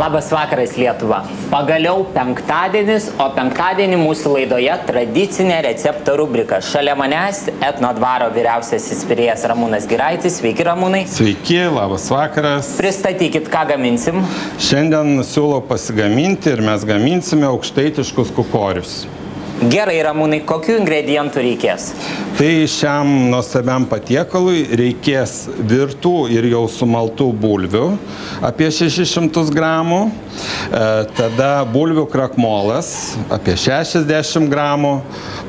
Labas vakaras, Lietuva. Pagaliau penktadienis, o penktadienį mūsų laidoje tradicinė recepto rubrika. Šalia manęs Etno dvaro vyriausiasis virėjas Ramūnas Giraitis. Sveiki, Ramūnai. Sveiki, labas vakaras. Pristatykit, ką gaminsim. Šiandien siūlau pasigaminti ir mes gaminsime aukštaitiškus kukorius. Gerai, Ramūnai, kokių ingredientų reikės? Tai šiam nuostabiam patiekalui reikės virtų ir jau sumaltų bulvių, apie 600 gramų, tada bulvių krakmolas, apie 60 gramų,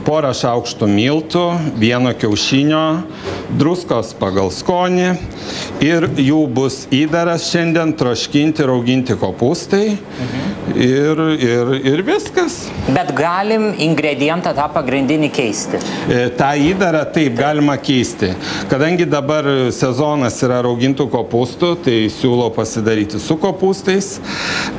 porą šaukštų miltų, vieno kiaušinio, druskos pagal skonį ir jų bus įdaras šiandien troškinti, rauginti kopūstai ir viskas. Bet galim ingredientą tą pagrindinį keisti? tą įdarą taip galima keisti. Kadangi dabar sezonas yra raugintų kopūstų, tai siūlau pasidaryti su kopūstais,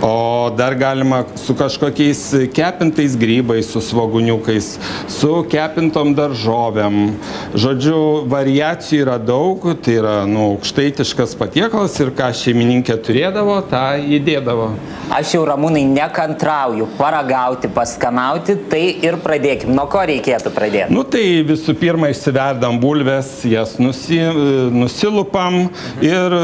o dar galima su kažkokiais kepintais grybais, su svogūniukais, su kepintom daržovėm. Žodžiu, variacijų yra daug, tai yra aukštaitiškas patiekalas ir ką šeimininkė turėdavo, tą įdėdavo. Aš jau, Ramūnai, nekantrauju paragauti, paskanauti, tai ir pradėkim. Nuo ko reikėtų pradėti? Tai visų pirma išsiverdam bulves, jas nusilupam ir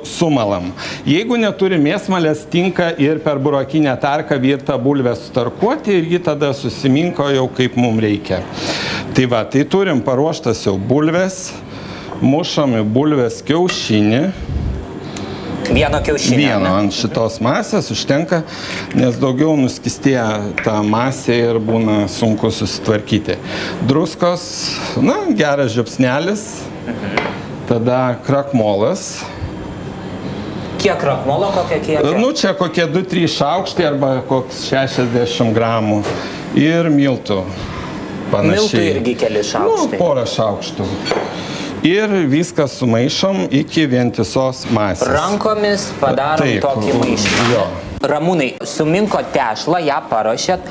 sumalam. Jeigu neturi mėsmalės, tinka ir per burokinę tarką virtą bulvę sutarkuoti ir ji tada susiminko jau kaip mums reikia. Tai turim paruoštas jau bulves, mušam į bulves kiaušinį. Vieno kiaušinio. Vieno ant šitos masės užtenka, nes daugiau nuskistėja ta masė ir būna sunku susitvarkyti. Druskos, geras žiupsnelis, tada krakmolas. Kiek krakmolo, kokia kiekė? Čia kokie 2-3 šaukštai arba koks 60 gramų. Ir miltų panašiai. Miltų irgi keli šaukštai. Porą šaukštų. Ir viską sumaišom iki vientisos masės. Rankomis padarom tokį maišymą. Ramūnai, suminko tešlą, ją paruošėt.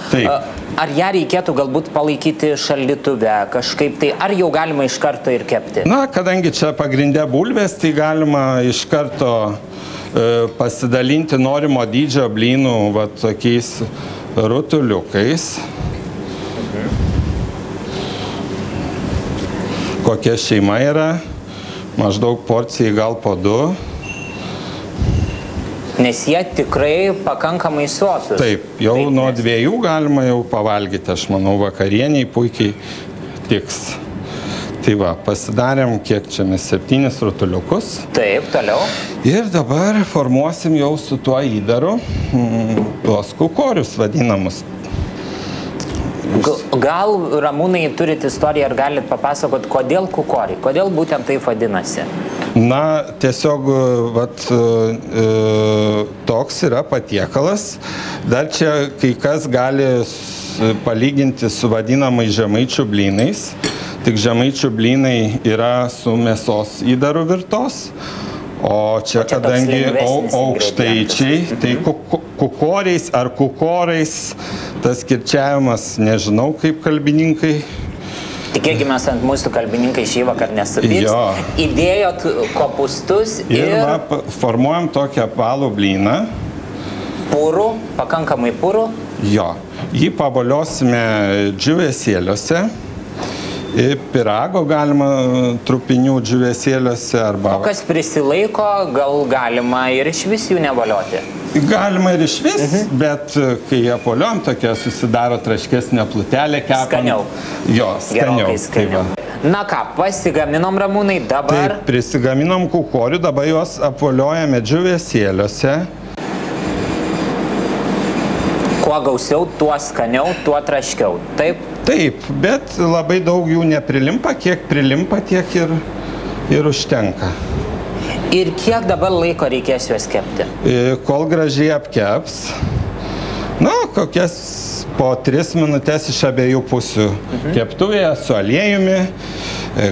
Ar ją reikėtų galbūt palaikyti šaldytuve kažkaip tai, ar jau galima iš karto ir kepti? Kadangi čia pagrindė bulvės, tai galima iš karto pasidalinti norimo dydžio blynų tokiais rutuliukais. Kokia šeima yra, maždaug porcijai gal po 2. Nes jie tikrai pakankamai sotus. Taip, jau nuo 2 galima jau pavalgyti, aš manau, vakarieniai puikiai tiks. Pasidarėm, kiek čia mes 7 rutuliukus. Taip, toliau. Ir dabar formuosim jau su tuo įdaru tuos kukorius vadinamus. Gal, Ramūnai, turit istoriją ir galit papasakot, kodėl kukoriai? Kodėl būtent taip vadinasi? Tiesiog toks yra patiekalas. Dar čia kai kas gali palyginti su vadinamai žemaičių blynais. Tik žemaičių blynai yra su mėsos įdaru virtos. O čia kadangi aukštaičiai, tai kukoriais ar kukorais, tas kirčiavimas nežinau kaip kalbininkai. Tikėkime, ant mūsų kalbininkai šį vakar nesupyks. Įdėjot kopūstus ir formuojam tokį apvalų blyną. Purų, pakankamai purų. Jį pavoliosime džiūvėsėliuose. Pirago galima trupinių džiūvėsėliuose arba... O kas prisilaiko, gal galima ir iš vis jų nevolioti? Galima ir iš vis, bet kai apvoliom, tokia susidaro traškesnė plutelė kepam. Skaniau. Skaniau. Skaniau. Na ką, pasigaminom, Ramūnai, dabar... Taip, prisigaminom kukorių, dabar juos apvoliojame džiūvėsėliuose. Kuo gausiau, tuo skaniau, tuo traškiau. Taip? Taip, bet labai daug jų neprilimpa, kiek prilimpa, tiek ir užtenka. Ir kiek dabar laiko reikės juos kepti? Kol gražiai apkeps, kokias po 3 minutės iš abiejų pusių keptuvėje su aliejumi.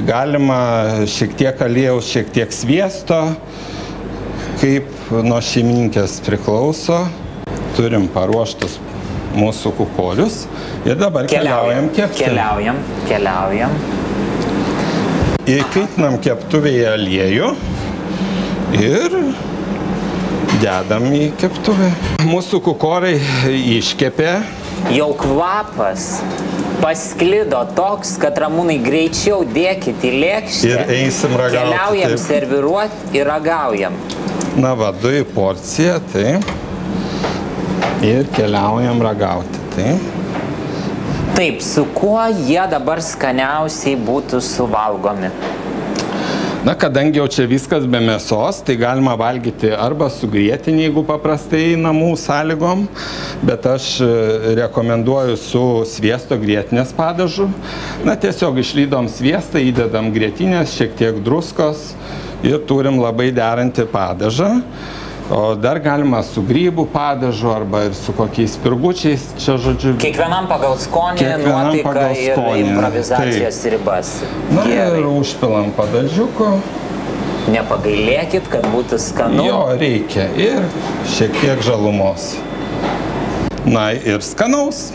Galima šiek tiek aliejaus, šiek tiek sviesto, kaip nuo šeimininkės priklauso. Turim paruoštus mūsų kukorius ir dabar keliaujam kepti. Keliaujam. Įkaitinam keptuvėje aliejų ir dedam į keptuvę. Mūsų kukorai iškepė. Jau kvapas pasklido toks, kad Ramūnai greičiau dėkit į lėkštę. Ir eisim ragauti. Keliaujam serviruoti ir ragaujam. Na va, 2 porciją, tai. Ir keliaujam ragauti, tai. Taip, su kuo jie dabar skaniausiai būtų suvalgomi? Na, kadangi jau čia viskas be mėsos, tai galima valgyti arba su grietinė, jeigu paprastai namų sąlygom, bet aš rekomenduoju su sviesto grietinės padažu. Na, tiesiog išlydom sviestą, įdedam grietinės, šiek tiek druskos ir turim labai derantį padažą. O dar galima su grybų padažu arba ir su kokiais spirgučiais, čia žodžiu. Kiekvienam pagal skonį, nuotaiką ir improvizacijos ribas. Na ir užpilam padažiuko. Nepagailėkit, kad būtų skanu. Jo, reikia ir šiek tiek žalumos. Na ir skanaus.